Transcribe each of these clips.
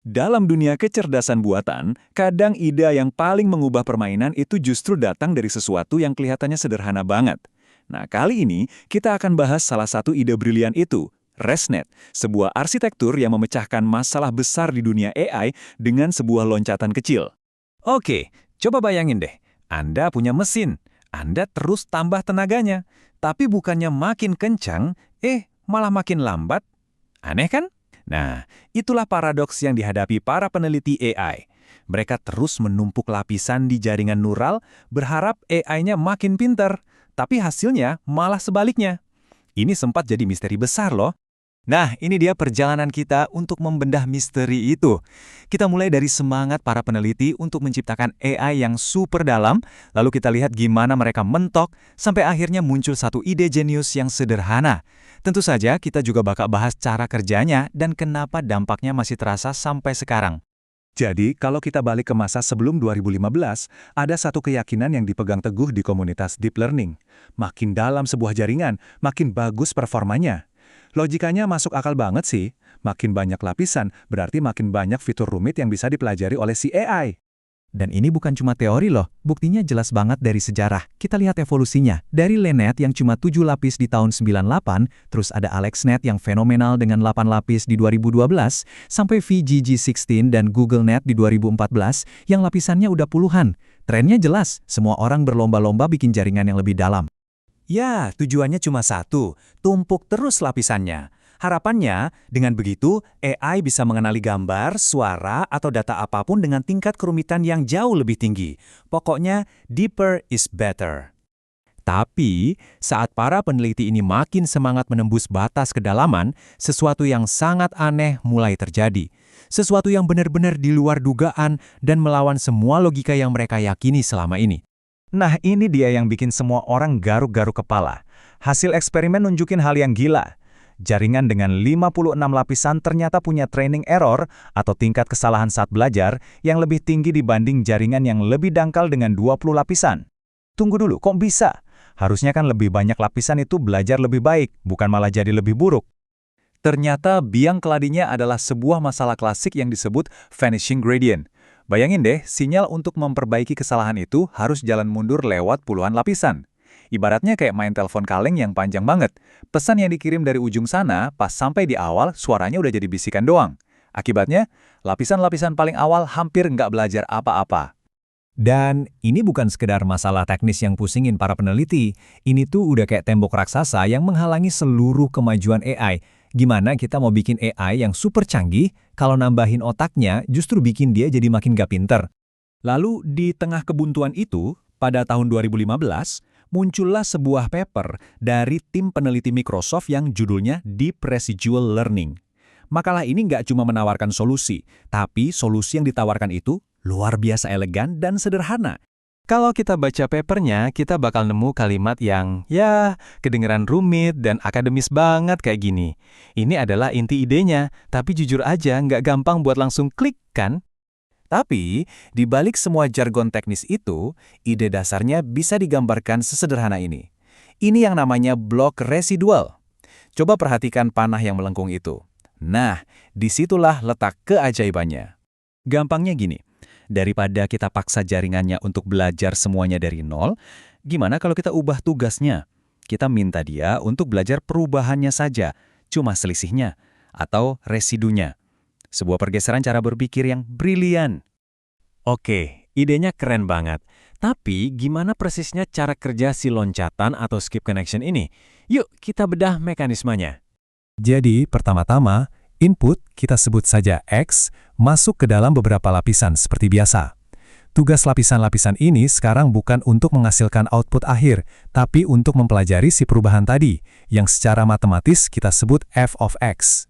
Dalam dunia kecerdasan buatan, kadang ide yang paling mengubah permainan itu justru datang dari sesuatu yang kelihatannya sederhana banget. Nah, kali ini kita akan bahas salah satu ide brilian itu, ResNet, sebuah arsitektur yang memecahkan masalah besar di dunia AI dengan sebuah loncatan kecil. Oke, coba bayangin deh. Anda punya mesin, Anda terus tambah tenaganya, tapi bukannya makin kencang, malah makin lambat. Aneh kan? Nah, itulah paradoks yang dihadapi para peneliti AI. Mereka terus menumpuk lapisan di jaringan neural, berharap AI-nya makin pintar, tapi hasilnya malah sebaliknya. Ini sempat jadi misteri besar loh. Nah, ini dia perjalanan kita untuk membedah misteri itu. Kita mulai dari semangat para peneliti untuk menciptakan AI yang super dalam, lalu kita lihat gimana mereka mentok, sampai akhirnya muncul satu ide jenius yang sederhana. Tentu saja kita juga bakal bahas cara kerjanya dan kenapa dampaknya masih terasa sampai sekarang. Jadi, kalau kita balik ke masa sebelum 2015, ada satu keyakinan yang dipegang teguh di komunitas deep learning. Makin dalam sebuah jaringan, makin bagus performanya. Logikanya masuk akal banget sih. Makin banyak lapisan, berarti makin banyak fitur rumit yang bisa dipelajari oleh si AI. Dan ini bukan cuma teori loh, buktinya jelas banget dari sejarah. Kita lihat evolusinya. Dari LeNet yang cuma 7 lapis di tahun 98, terus ada AlexNet yang fenomenal dengan 8 lapis di 2012, sampai VGG16 dan GoogleNet di 2014 yang lapisannya udah puluhan. Trennya jelas, semua orang berlomba-lomba bikin jaringan yang lebih dalam. Ya, tujuannya cuma satu, tumpuk terus lapisannya. Harapannya, dengan begitu, AI bisa mengenali gambar, suara, atau data apapun dengan tingkat kerumitan yang jauh lebih tinggi. Pokoknya, deeper is better. Tapi, saat para peneliti ini makin semangat menembus batas kedalaman, sesuatu yang sangat aneh mulai terjadi. Sesuatu yang benar-benar di luar dugaan dan melawan semua logika yang mereka yakini selama ini. Nah, ini dia yang bikin semua orang garuk-garuk kepala. Hasil eksperimen nunjukin hal yang gila. Jaringan dengan 56 lapisan ternyata punya training error atau tingkat kesalahan saat belajar yang lebih tinggi dibanding jaringan yang lebih dangkal dengan 20 lapisan. Tunggu dulu, kok bisa? Harusnya kan lebih banyak lapisan itu belajar lebih baik, bukan malah jadi lebih buruk. Ternyata biang keladinya adalah sebuah masalah klasik yang disebut vanishing gradient. Bayangin deh, sinyal untuk memperbaiki kesalahan itu harus jalan mundur lewat puluhan lapisan. Ibaratnya kayak main telepon kaleng yang panjang banget. Pesan yang dikirim dari ujung sana, pas sampai di awal, suaranya udah jadi bisikan doang. Akibatnya, lapisan-lapisan paling awal hampir nggak belajar apa-apa. Dan ini bukan sekedar masalah teknis yang pusingin para peneliti. Ini tuh udah kayak tembok raksasa yang menghalangi seluruh kemajuan AI. Gimana kita mau bikin AI yang super canggih, kalau nambahin otaknya justru bikin dia jadi makin gak pinter. Lalu di tengah kebuntuan itu, pada tahun 2015, muncullah sebuah paper dari tim peneliti Microsoft yang judulnya Deep Residual Learning. Makalah ini nggak cuma menawarkan solusi, tapi solusi yang ditawarkan itu luar biasa elegan dan sederhana. Kalau kita baca papernya, kita bakal nemu kalimat yang, kedengeran rumit dan akademis banget kayak gini. Ini adalah inti idenya, tapi jujur aja nggak gampang buat langsung klik, kan? Tapi, di balik semua jargon teknis itu, ide dasarnya bisa digambarkan sesederhana ini. Ini yang namanya blok residual. Coba perhatikan panah yang melengkung itu. Nah, disitulah letak keajaibannya. Gampangnya gini, daripada kita paksa jaringannya untuk belajar semuanya dari nol, gimana kalau kita ubah tugasnya? Kita minta dia untuk belajar perubahannya saja, cuma selisihnya, atau residunya. Sebuah pergeseran cara berpikir yang brilian. Oke, idenya keren banget. Tapi gimana persisnya cara kerja si loncatan atau skip connection ini? Yuk kita bedah mekanismenya. Jadi pertama-tama, input kita sebut saja X masuk ke dalam beberapa lapisan seperti biasa. Tugas lapisan-lapisan ini sekarang bukan untuk menghasilkan output akhir, tapi untuk mempelajari si perubahan tadi, yang secara matematis kita sebut f of X.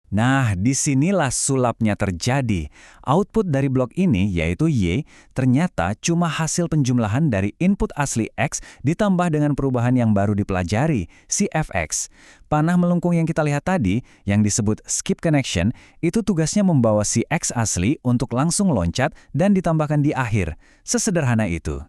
Nah, disinilah sulapnya terjadi. Output dari blok ini, yaitu Y, ternyata cuma hasil penjumlahan dari input asli X ditambah dengan perubahan yang baru dipelajari, si fx. Panah melengkung yang kita lihat tadi, yang disebut skip connection, itu tugasnya membawa si X asli untuk langsung loncat dan ditambahkan di akhir. Sesederhana itu.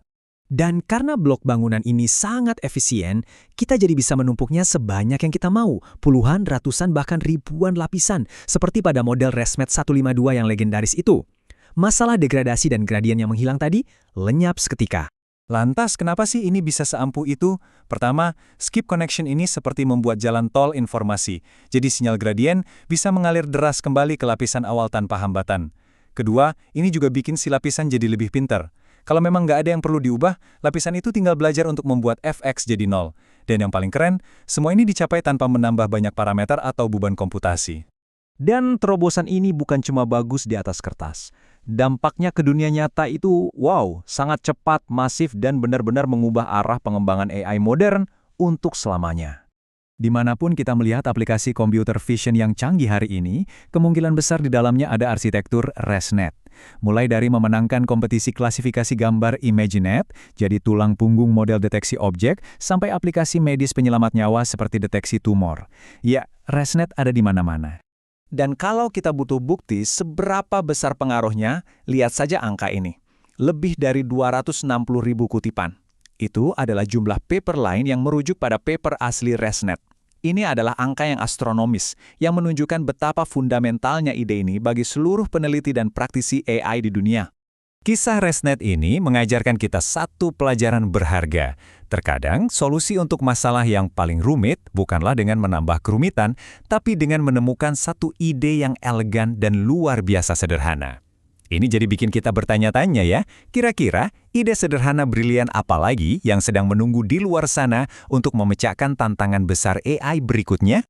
Dan karena blok bangunan ini sangat efisien, kita jadi bisa menumpuknya sebanyak yang kita mau, puluhan, ratusan, bahkan ribuan lapisan, seperti pada model ResMed 152 yang legendaris itu. Masalah degradasi dan gradien yang menghilang tadi lenyap seketika. Lantas, kenapa sih ini bisa seampuh itu? Pertama, skip connection ini seperti membuat jalan tol informasi. Jadi sinyal gradien bisa mengalir deras kembali ke lapisan awal tanpa hambatan. Kedua, ini juga bikin si lapisan jadi lebih pintar. Kalau memang nggak ada yang perlu diubah, lapisan itu tinggal belajar untuk membuat fx jadi 0. Dan yang paling keren, semua ini dicapai tanpa menambah banyak parameter atau beban komputasi. Dan terobosan ini bukan cuma bagus di atas kertas. Dampaknya ke dunia nyata itu, wow, sangat cepat, masif, dan benar-benar mengubah arah pengembangan AI modern untuk selamanya. Dimanapun kita melihat aplikasi computer vision yang canggih hari ini, kemungkinan besar di dalamnya ada arsitektur ResNet. Mulai dari memenangkan kompetisi klasifikasi gambar ImageNet, jadi tulang punggung model deteksi objek, sampai aplikasi medis penyelamat nyawa seperti deteksi tumor. Ya, ResNet ada di mana-mana. Dan kalau kita butuh bukti seberapa besar pengaruhnya, lihat saja angka ini. Lebih dari 260.000 kutipan. Itu adalah jumlah paper lain yang merujuk pada paper asli ResNet. Ini adalah angka yang astronomis, yang menunjukkan betapa fundamentalnya ide ini bagi seluruh peneliti dan praktisi AI di dunia. Kisah ResNet ini mengajarkan kita satu pelajaran berharga. Terkadang, solusi untuk masalah yang paling rumit bukanlah dengan menambah kerumitan, tapi dengan menemukan satu ide yang elegan dan luar biasa sederhana. Ini jadi bikin kita bertanya-tanya ya, kira-kira ide sederhana brilian apa lagi yang sedang menunggu di luar sana untuk memecahkan tantangan besar AI berikutnya?